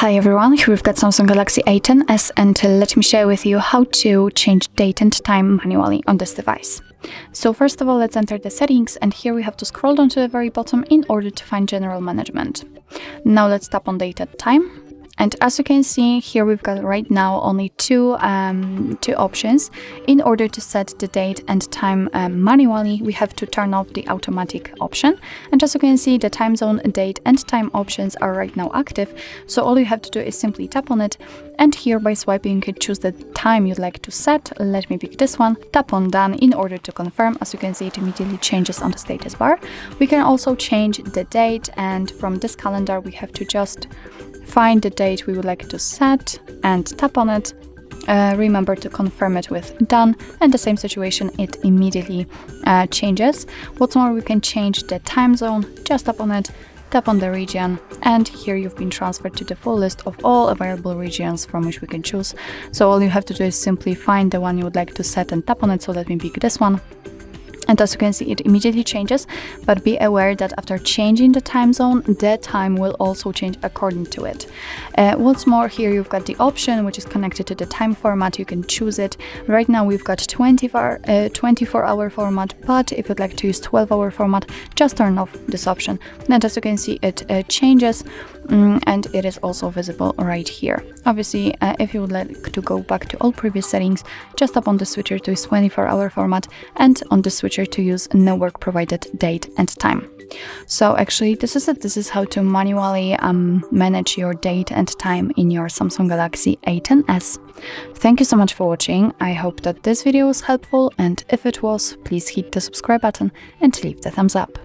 Hi everyone, here we've got Samsung Galaxy A10s, and let me share with you how to change date and time manually on this device. So first of all, let's enter the settings, and here we have to scroll down to the very bottom in order to find general management. Now let's tap on date and time. And as you can see, here we've got right now only two options. In order to set the date and time manually, we have to turn off the automatic option. And as you can see, the time zone, date and time options are right now active. So all you have to do is simply tap on it. And here by swiping, you can choose the time you'd like to set. Let me pick this one. Tap on done in order to confirm. As you can see, it immediately changes on the status bar. We can also change the date, and from this calendar, we have to just find the date we would like to set and tap on it. Remember to confirm it with done, and the same situation, it immediately changes. What's more, we can change the time zone. Just tap on it, tap on the region, and here you've been transferred to the full list of all available regions from which we can choose. So all you have to do is simply find the one you would like to set and tap on it. So let me pick this one. And as you can see, it immediately changes, but be aware that after changing the time zone, the time will also change according to it. What's more, here you've got the option which is connected to the time format. You can choose it. Right now we've got 24-hour format, but if you'd like to use 12-hour format, just turn off this option. And as you can see, it changes, and it is also visible right here. Obviously, if you would like to go back to all previous settings, just tap on the switcher to use 24-hour format, and on the switcher to use no work provided date and time. So actually, this is it. This is how to manually manage your date and time in your Samsung Galaxy A10s. Thank you so much for watching. I hope that this video was helpful, and if it was, please hit the subscribe button and leave the thumbs up.